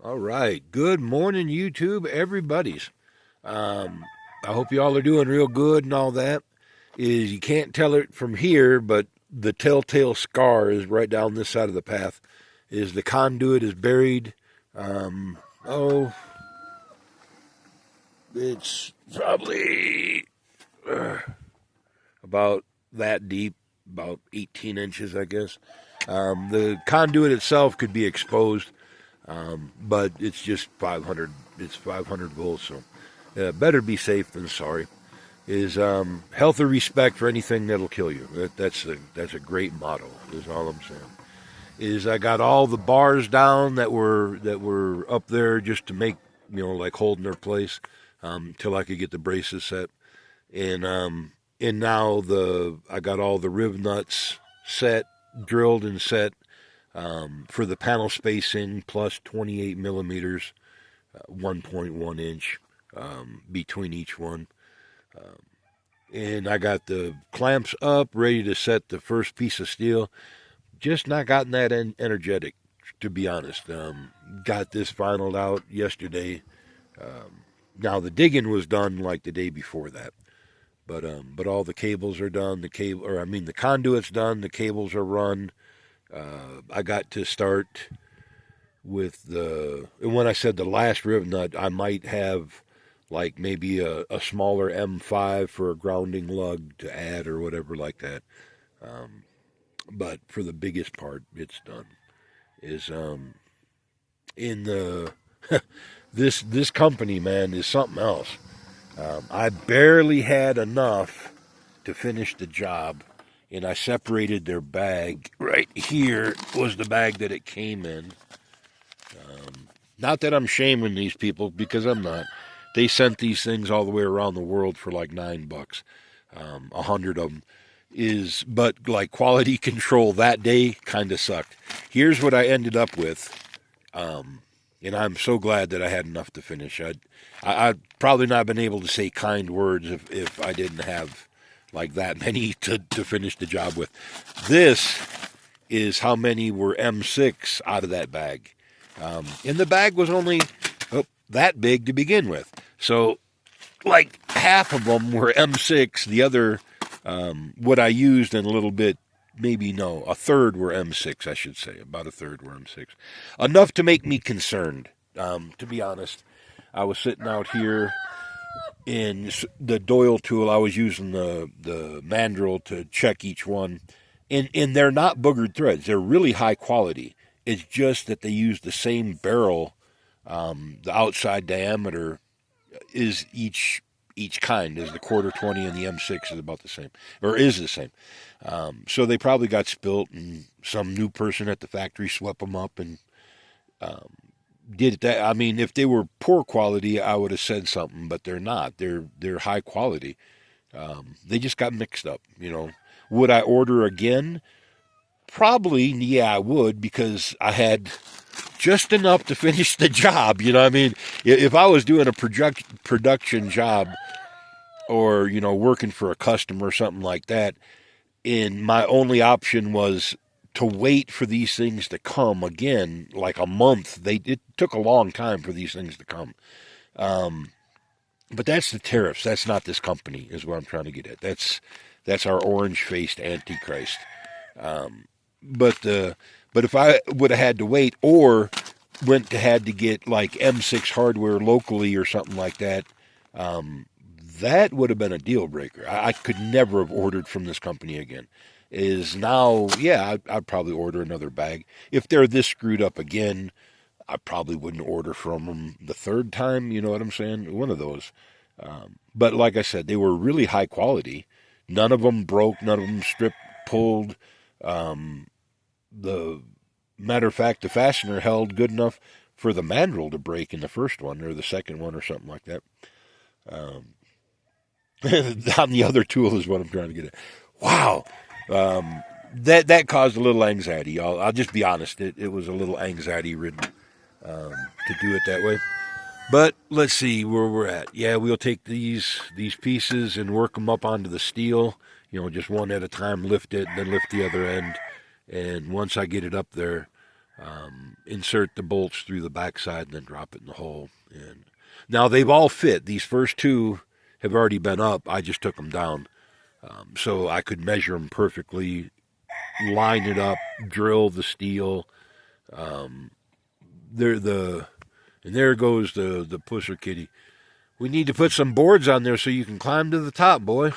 All right. Good morning, YouTube, everybody's. Um, I hope you all are doing real good and all that. Is you can't tell it from here, but the telltale scar is right down this side of the path. Is the conduit is buried? Um, oh, it's probably about that deep, about 18 inches, I guess. The conduit itself could be exposed, but it's just 500. It's 500 volts, so better be safe than sorry. Is health or respect for anything that'll kill you. That's a great motto. Is all I'm saying. Is I got all the bars down that were up there just to make like holding their place till I could get the braces set, and now the I got all the rivnuts set, drilled and set for the panel spacing plus 28 millimeters, 1.1 inch between each one. And I got the clamps up, ready to set the first piece of steel. Just not gotten that energetic, to be honest. Got this finalized out yesterday. Now the digging was done like the day before that, but all the cables are done. The conduit's done. The cables are run. I got to start with and when I said the last rib nut, I might have like maybe a smaller M5 for a grounding lug to add or whatever like that. But for the biggest part, it's done. Is in the this company, man, is something else. I barely had enough to finish the job, and I separated their bag. Right here was the bag that it came in. Not that I'm shaming these people, because I'm not. They sent these things all the way around the world for like $9, 100 of them. But like quality control that day kind of sucked. Here's what I ended up with, and I'm so glad that I had enough to finish. I'd probably not been able to say kind words if I didn't have like that many to finish the job with. This is how many were M6 out of that bag. And the bag was only that big to begin with. So, like half of them were M6. The other, what I used and a little bit, maybe no, a third were M6, I should say. About a third were M6. Enough to make me concerned, to be honest. I was sitting out here in the Doyle tool. I was using the mandrel to check each one. And they're not boogered threads. They're really high quality. It's just that they use the same barrel. The outside diameter is each kind is the quarter 20, and the M6 is about the same, or is the same. So they probably got spilt, and some new person at the factory swept them up and did that. I mean, if they were poor quality, I would have said something, but they're not. They're high quality. They just got mixed up. Would I order again? Probably, yeah, I would, because I had just enough to finish the job. You know what I mean? If I was doing a production job, or, working for a customer or something like that, and my only option was to wait for these things to come again, like a month. It took a long time for these things to come. But that's the tariffs. That's not this company, is what I'm trying to get at. That's our orange-faced antichrist. But if I would have had to wait, or had to get like M6 hardware locally or something like that, that would have been a deal breaker. I could never have ordered from this company again. Is now, yeah, I'd probably order another bag. If they're this screwed up again, I probably wouldn't order from them the third time. You know what I'm saying? One of those. But like I said, they were really high quality. None of them broke. None of them stripped, pulled. The matter of fact, the fastener held good enough for the mandrel to break in the first one or the second one or something like that. On the other tool is what I'm trying to get at. Wow. That caused a little anxiety, y'all. I'll just be honest. It was a little anxiety ridden to do it that way. But let's see where we're at. Yeah, we'll take these pieces and work them up onto the steel. Just one at a time, lift it, and then lift the other end. And once I get it up there, insert the bolts through the backside, and then drop it in the hole. And now they've all fit. These first two have already been up. I just took them down, so I could measure them perfectly, line it up, drill the steel. There the and there goes the pusher kitty. We need to put some boards on there so you can climb to the top, boy.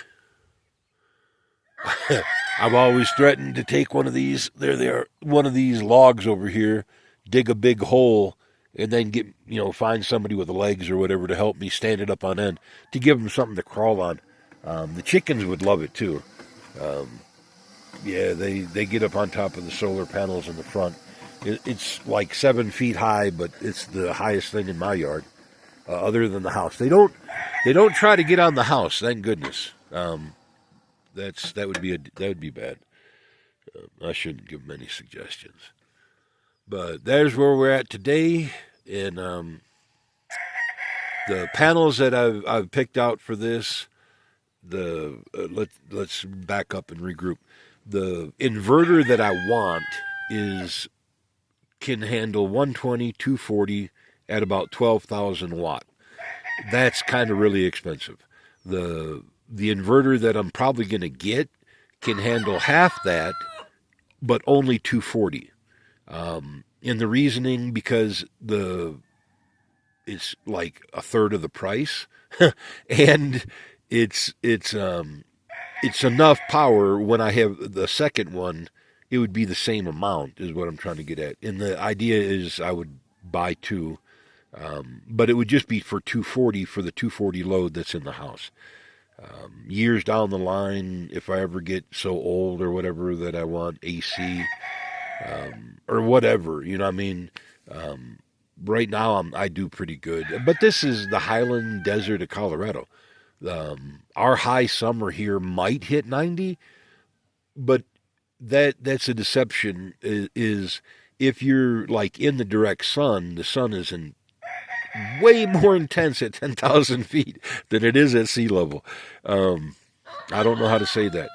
I've always threatened to take one of these. There they are. One of these logs over here, dig a big hole, and then find somebody with the legs or whatever to help me stand it up on end to give them something to crawl on. The chickens would love it too. Yeah, they get up on top of the solar panels in the front. It's like 7 feet high, but it's the highest thing in my yard, other than the house. They don't try to get on the house. Thank goodness. That would be bad. I shouldn't give them any suggestions. But there's where we're at today, and the panels that I've picked out for this. Let's back up and regroup. The inverter that I want can handle 120, 240 at about 12,000 watt. That's kind of really expensive. The inverter that I'm probably going to get can handle half that, but only 240. And the reasoning, because it's like a third of the price, and it's enough power. When I have the second one, it would be the same amount, is what I'm trying to get at. And the idea is I would buy two, but it would just be for 240 for the 240 load that's in the house. Years down the line, if I ever get so old or whatever that I want AC or whatever, you know what I mean? Right now I do pretty good. But this is the highland desert of Colorado. Our high summer here might hit 90, but that's a deception. Is if you're like in the direct sun, the sun is way more intense at 10,000 feet than it is at sea level. I don't know how to say that.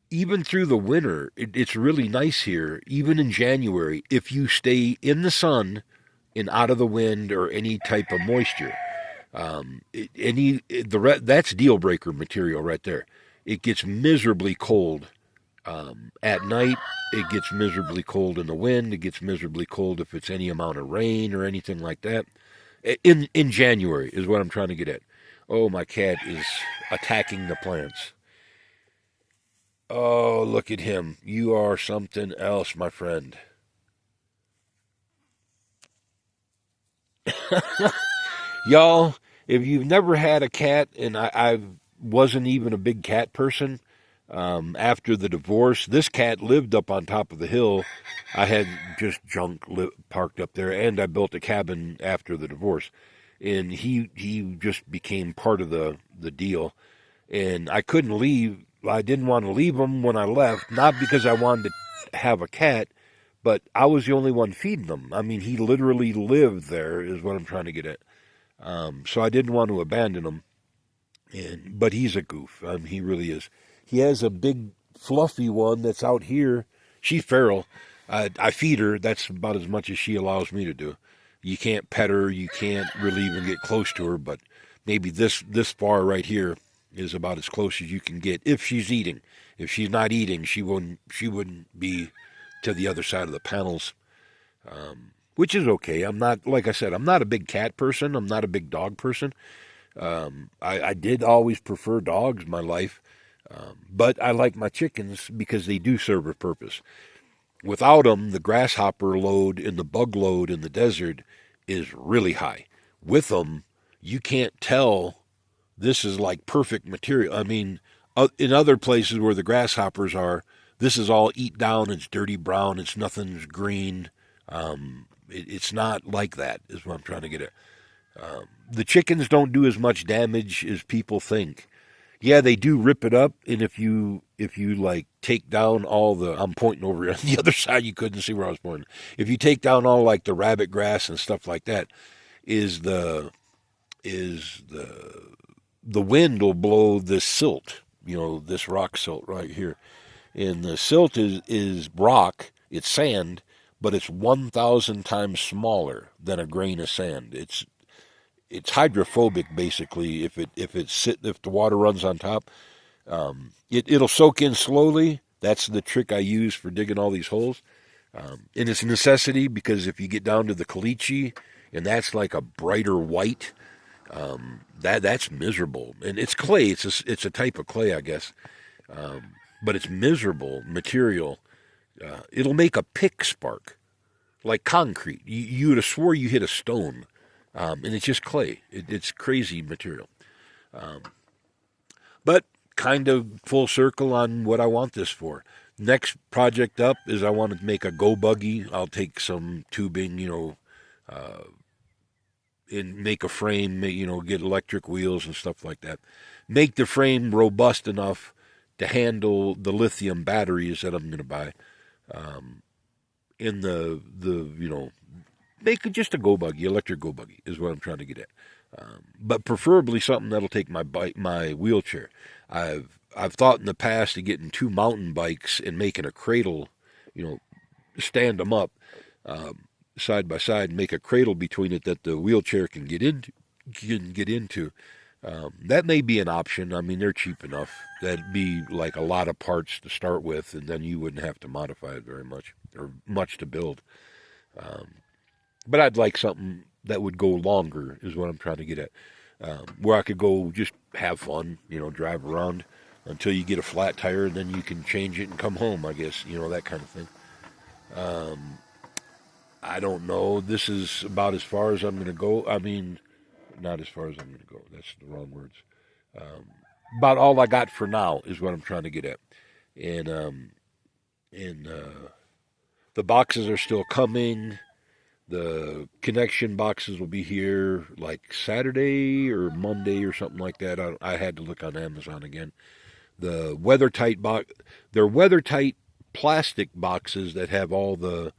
Even through the winter, it's really nice here. Even in January, if you stay in the sun and out of the wind or any type of moisture, that's deal breaker material right there. It gets miserably cold at night. It gets miserably cold in the wind. It gets miserably cold if it's any amount of rain or anything like that. In January is what I'm trying to get at. Oh, my cat is attacking the plants. Oh, look at him. You are something else, my friend. Y'all, if you've never had a cat, and I wasn't even a big cat person, after the divorce, this cat lived up on top of the hill. I had just junk parked up there, and I built a cabin after the divorce. And he just became part of the deal. And I couldn't leave. I didn't want to leave him when I left, not because I wanted to have a cat, but I was the only one feeding him. I mean, he literally lived there, is what I'm trying to get at. So I didn't want to abandon him. But he's a goof. He really is. He has a big, fluffy one that's out here. She's feral. I feed her. That's about as much as she allows me to do. You can't pet her. You can't really even get close to her. But maybe this far right here is about as close as you can get if she's eating. If she's not eating, she wouldn't be to the other side of the panels, which is okay. I'm not, like I said, I'm not a big cat person. I'm not a big dog person. I did always prefer dogs in my life, but I like my chickens because they do serve a purpose. Without them, the grasshopper load and the bug load in the desert is really high. With them, you can't tell this is like perfect material. I mean, in other places where the grasshoppers are, this is all eat down. It's dirty brown. It's nothing's green. It's not like that, is what I'm trying to get at. The chickens don't do as much damage as people think. Yeah, they do rip it up, and if you like take down all the, I'm pointing over on the other side, you couldn't see where I was pointing. If you take down all like the rabbit grass and stuff like that, is the wind will blow this silt, this rock silt right here. And the silt is rock. It's sand, but it's 1,000 times smaller than a grain of sand. It's hydrophobic basically. If the water runs on top, it'll soak in slowly. That's the trick I use for digging all these holes. And it's a necessity because if you get down to the caliche, and that's like a brighter white, that's miserable. And it's clay. It's a type of clay, I guess. But it's miserable material. It'll make a pick spark, like concrete. You would have swore you hit a stone, and it's just clay. It's crazy material. But kind of full circle on what I want this for. Next project up is I want to make a go buggy. I'll take some tubing, and make a frame, get electric wheels and stuff like that. Make the frame robust enough to handle the lithium batteries that I'm going to buy. In make it just a go buggy, electric go buggy is what I'm trying to get at. But preferably something that'll take my wheelchair. I've thought in the past of getting 2 mountain bikes and making a cradle, stand them up side by side and make a cradle between it that the wheelchair can get into. That may be an option. I mean, they're cheap enough. That'd be like a lot of parts to start with, and then you wouldn't have to modify it very much or much to build. But I'd like something that would go longer is what I'm trying to get at. Where I could go just have fun, drive around until you get a flat tire, and then you can change it and come home, I guess, that kind of thing. I don't know. This is about as far as I'm going to go. I mean, not as far as I'm going to go. That's the wrong words. About all I got for now is what I'm trying to get at. And the boxes are still coming. The connection boxes will be here like Saturday or Monday or something like that. I had to look on Amazon again. The they're weather-tight plastic boxes that have all the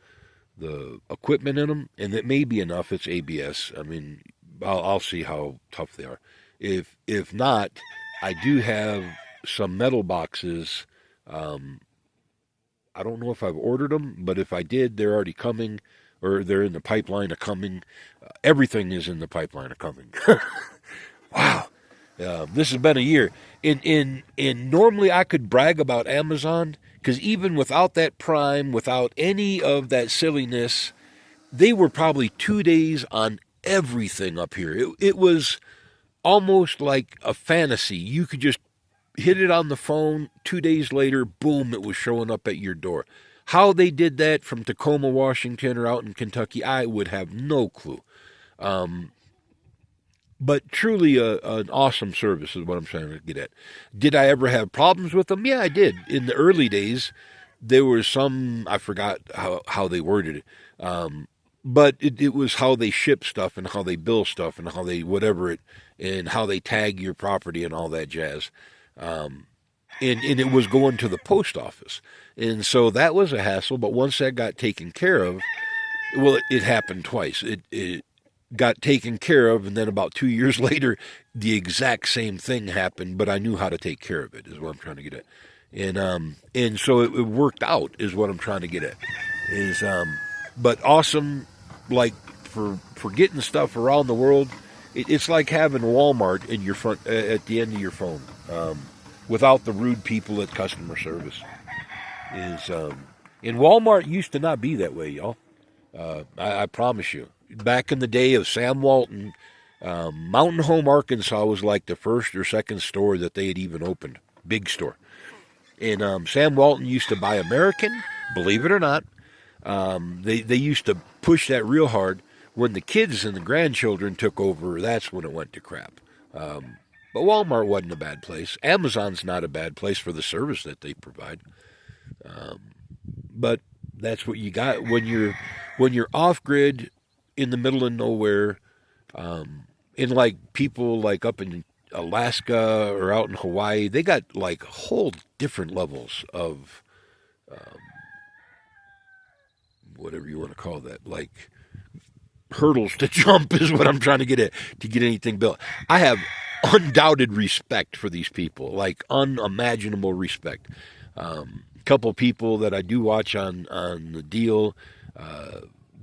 equipment in them, and it may be enough. It's ABS. I mean, I'll see how tough they are. If not, I do have some metal boxes. I don't know if I've ordered them, but if I did, they're already coming, or they're in the pipeline of coming. Everything is in the pipeline of coming. Wow. This has been a year. And normally I could brag about Amazon, because even without that Prime, without any of that silliness, they were probably 2 days on everything up here. It was almost like a fantasy. You could just hit it on the phone. 2 days later, boom, it was showing up at your door. How they did that from Tacoma, Washington, or out in Kentucky, I would have no clue. But truly an awesome service is what I'm trying to get at. Did I ever have problems with them? Yeah, I did. In the early days, there were some, I forgot how they worded it, but it was how they ship stuff and how they bill stuff and how they and how they tag your property and all that jazz. And it was going to the post office. And so that was a hassle, but once that got taken care of, well, it happened twice. It got taken care of, and then about 2 years later, the exact same thing happened, but I knew how to take care of it, is what I'm trying to get at. And so it worked out, is what I'm trying to get at. But awesome, like, for getting stuff around the world, it's like having Walmart in your front, at the end of your phone, without the rude people at customer service. And Walmart used to not be that way, y'all. I promise you. Back in the day of Sam Walton, Mountain Home, Arkansas was like the first or second store that they had even opened. Big store. And Sam Walton used to buy American, believe it or not. They used to push that real hard. When the kids and the grandchildren took over, that's when it went to crap. But Walmart wasn't a bad place. Amazon's not a bad place for the service that they provide. But that's what you got when you're off grid in the middle of nowhere. In like people like up in Alaska or out in Hawaii, they got like whole different levels of whatever you want to call that, like hurdles to jump is what I'm trying to get at to get anything built. I have undoubted respect for these people, like unimaginable respect. couple people that I do watch on the deal.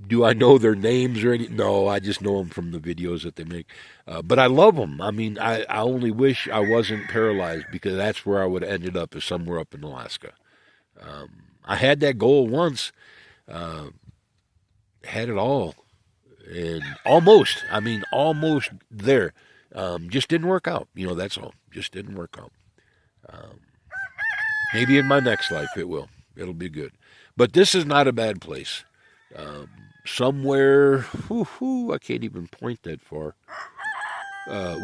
Do I know their names or anything? No, I just know them from the videos that they make. But I love them. I mean, I only wish I wasn't paralyzed, because that's where I would have ended up, is somewhere up in Alaska. I had that goal once, had it all, and almost. I mean, almost there. Just didn't work out. That's all. Just didn't work out. Maybe in my next life it will. It'll be good. But this is not a bad place. Somewhere, I can't even point that far.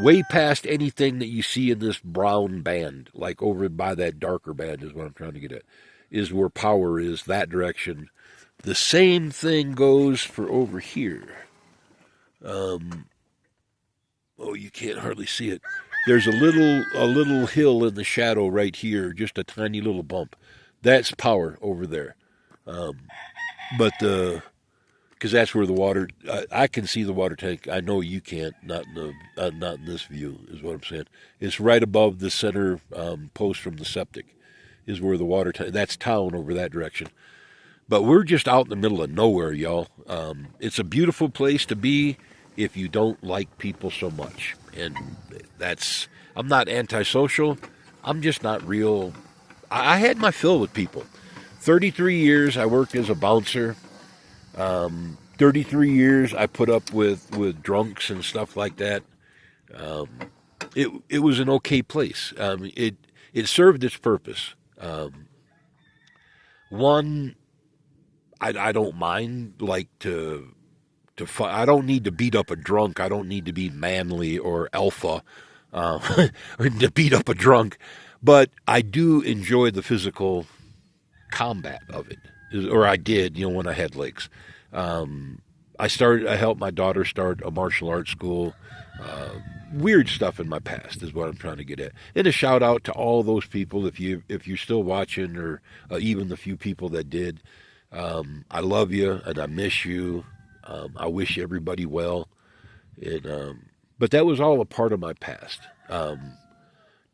Way past anything that you see in this brown band, like over by that darker band is what I'm trying to get at, is where power is, that direction. The same thing goes for over here. You can't hardly see it. There's a little hill in the shadow right here, just a tiny little bump. That's power over there. But because that's where the water, I can see the water tank. I know you can't, not in this view, is what I'm saying. It's right above the center post from the septic, is where the water tank. That's town over that direction. But we're just out in the middle of nowhere, y'all. It's a beautiful place to be if you don't like people so much. And I'm not antisocial. I'm just not real. I had my fill with people. 33 years I worked as a bouncer. 33 years I put up with drunks and stuff like that. It was an okay place. It served its purpose. One, I don't mind I don't need to beat up a drunk. I don't need to be manly or alpha to beat up a drunk. But I do enjoy the physical combat of it, or I did, when I had legs. I helped my daughter start a martial arts school. Weird stuff in my past is what I'm trying to get at. And a shout out to all those people, if you're still watching, or even the few people that did. I love you and I miss you. I wish everybody well. But that was all a part of my past.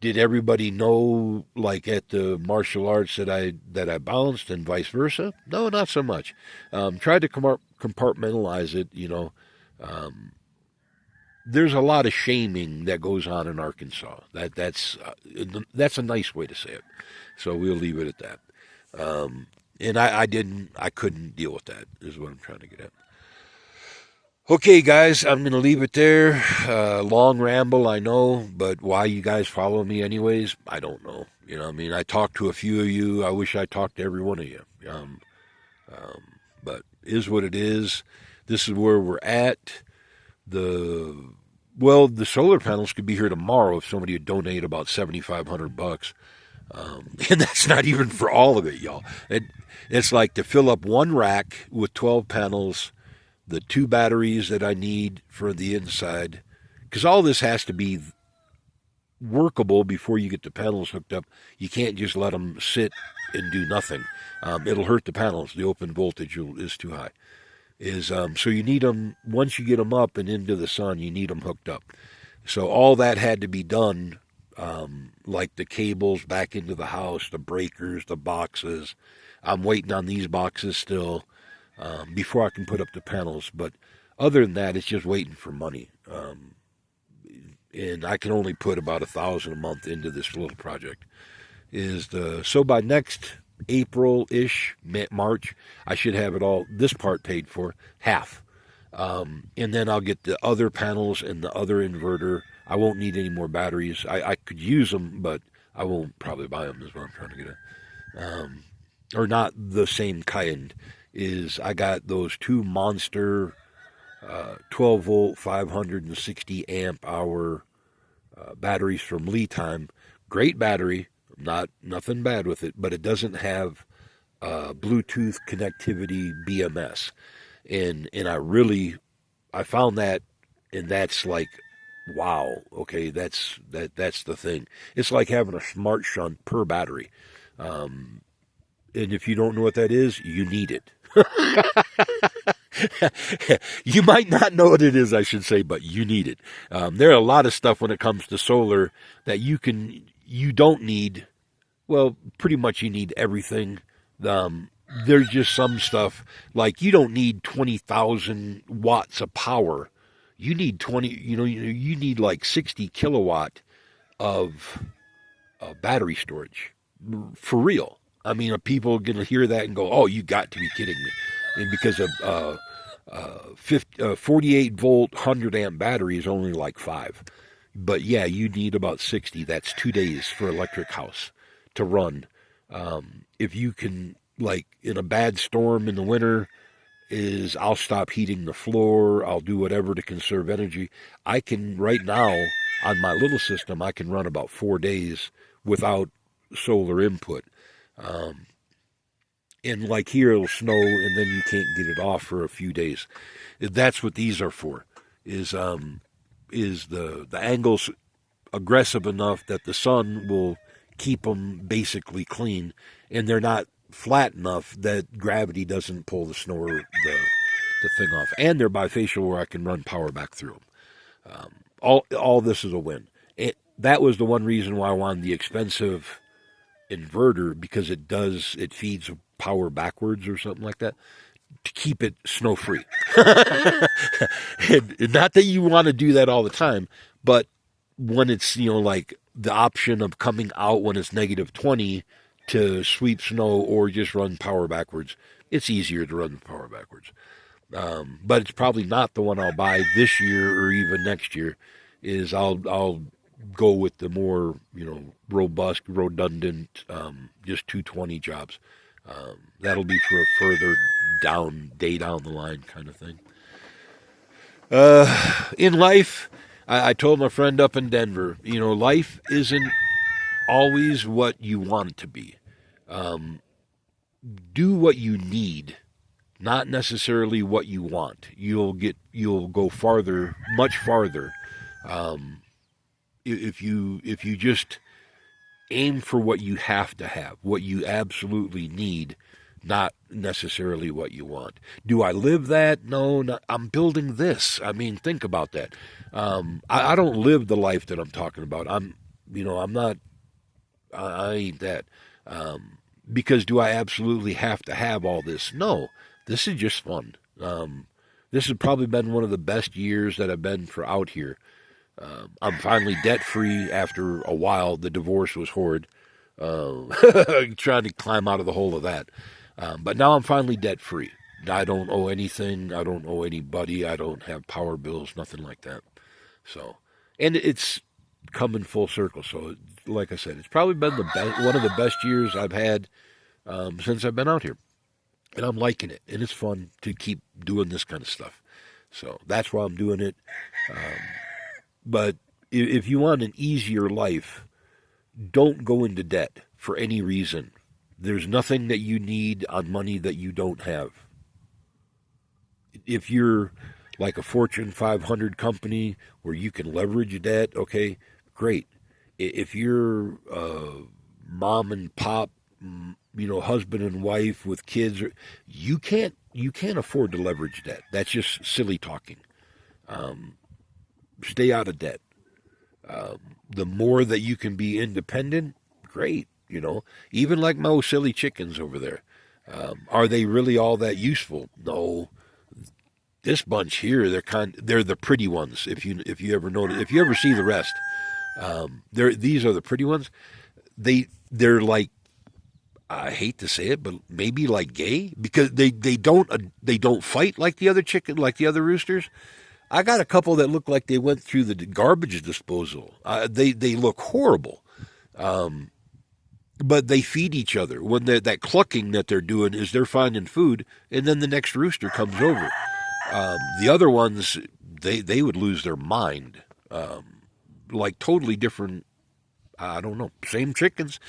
Did everybody know, like at the martial arts, that I bounced and vice versa? No, not so much. Tried to compartmentalize it. There's a lot of shaming that goes on in Arkansas. That's a nice way to say it. So we'll leave it at that. And I couldn't deal with that, is what I'm trying to get at. Okay, guys, I'm going to leave it there. Long ramble, I know, but why you guys follow me anyways, I don't know. I talked to a few of you. I wish I talked to every one of you. But is what it is. This is where we're at. The solar panels could be here tomorrow if somebody would donate about $7,500. And that's not even for all of it, y'all. It's like to fill up one rack with 12 panels, the 2 batteries that I need for the inside, because all this has to be workable before you get the panels hooked up. You can't just let them sit and do nothing. It'll hurt the panels. The open voltage is too high. So you need them, once you get them up and into the sun, you need them hooked up. So all that had to be done, like the cables back into the house, the breakers, the boxes. I'm waiting on these boxes still. Before I can put up the panels. But other than that, it's just waiting for money. And I can only put about $1,000 a month into this little project. So by next April-ish, March, I should have it all, this part paid for, half. And then I'll get the other panels and the other inverter. I won't need any more batteries. I could use them, but I won't probably buy them, is what I'm trying to get at. Or not the same kind. I got those 2 monster 12 volt 560 amp hour batteries from Lee Time. Great battery, nothing bad with it, but it doesn't have Bluetooth connectivity BMS. And I found that, and that's like, wow, okay, that's the thing. It's like having a smart shunt per battery. And if you don't know what that is, you need it. You might not know what it is, I should say, but you need it. There are a lot of stuff when it comes to solar that you don't need Well, pretty much you need everything. Um, there's just some stuff like you don't need 20,000 watts of power. You need 20. You need like 60 kilowatt of battery storage for real. I mean, are people going to hear that and go, "Oh, you got to be kidding me?" And because of 48 volt 100 amp battery is only like five. But yeah, you need about 60. That's 2 days for electric house to run. If you can, like in a bad storm in the winter, is I'll stop heating the floor. I'll do whatever to conserve energy. I can right now on my little system, I can run about 4 days without solar input. Um, and like here, it'll snow, and then you can't get it off for a few days. That's what these are for. Is the angles aggressive enough that the sun will keep them basically clean, and they're not flat enough that gravity doesn't pull the snow or the thing off. And they're bifacial where I can run power back through them. All this is a win. That was the one reason why I wanted the expensive inverter, because it feeds power backwards or something like that to keep it snow free. And not that you want to do that all the time, but when it's like the option of coming out when it's -20 to sweep snow or just run power backwards, it's easier to run the power backwards. But it's probably not the one I'll buy this year or even next year. Is I'll go with the more robust, redundant, just 220 jobs. That'll be for a further day down the line kind of thing. In life, I told my friend up in Denver, life isn't always what you want it to be. Um, do what you need, not necessarily what you want. You'll go farther, much farther, um, if you just aim for what you have to have, what you absolutely need, not necessarily what you want. Do I live that? No, not, I'm building this. I mean, think about that. I don't live the life that I'm talking about. I'm not. I ain't that. Because do I absolutely have to have all this? No, this is just fun. This has probably been one of the best years that I've been for out here. I'm finally debt free after a while. The divorce was horrid. Trying to climb out of the hole of that. But now I'm finally debt free. I don't owe anything. I don't owe anybody. I don't have power bills, nothing like that. So, and it's coming full circle. So, like I said, it's probably been one of the best years I've had since I've been out here. And I'm liking it. And it's fun to keep doing this kind of stuff. So that's why I'm doing it. But if you want an easier life, don't go into debt for any reason. There's nothing that you need on money that you don't have. If you're like a Fortune 500 company where you can leverage debt, okay, great. If you're mom and pop, husband and wife with kids, you can't afford to leverage debt. That's just silly talking. Stay out of debt. The more that you can be independent, great. Even like my silly chickens over there. Are they really all that useful? No. This bunch here, they're the pretty ones. If you ever notice, if you ever see the rest, these are the pretty ones. They're like, I hate to say it, but maybe like gay, because they don't fight like the other chicken, like the other roosters. I got a couple that look like they went through the garbage disposal. They look horrible. But they feed each other. When that clucking that they're doing is they're finding food, and then the next rooster comes over. The other ones, they would lose their mind. Like totally different, I don't know, same chickens.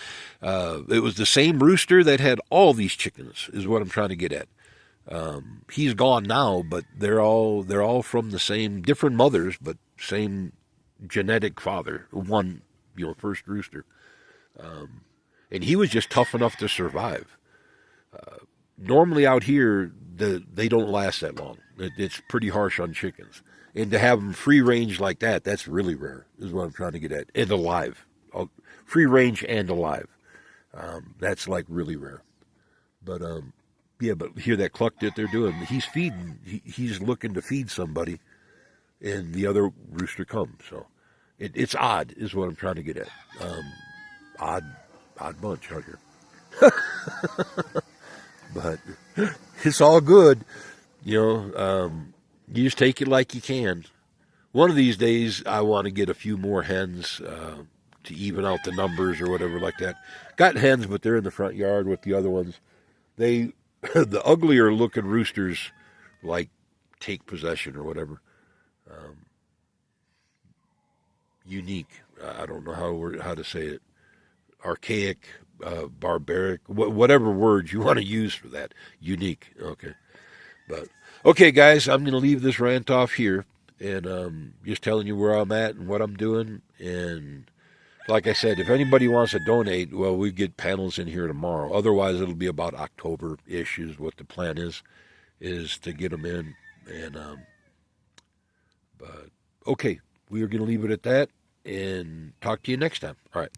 It was the same rooster that had all these chickens, is what I'm trying to get at. He's gone now, but they're all from the same, different mothers, but same genetic father. One, first rooster. And he was just tough enough to survive. Normally out here, they don't last that long. It's pretty harsh on chickens. And to have them free range like that, that's really rare, is what I'm trying to get at. And alive. Free range and alive. That's like really rare. But yeah, but hear that cluck that they're doing. He's feeding. He's looking to feed somebody, and the other rooster comes. So it's odd, is what I'm trying to get at. Odd, odd bunch out here. But it's all good. You know, you just take it like you can. One of these days, I want to get a few more hens to even out the numbers or whatever like that. Got hens, but they're in the front yard with the other ones. They, the uglier looking roosters, like take possession or whatever. Unique. I don't know how to say it. Archaic, barbaric, whatever words you want to use for that. Unique. Okay. But okay, guys, I'm going to leave this rant off here, and just telling you where I'm at and what I'm doing. And like I said, if anybody wants to donate, well, we get panels in here tomorrow. Otherwise, it'll be about October-ish is what the plan is to get them in. And but okay, we are going to leave it at that, and talk to you next time. All right.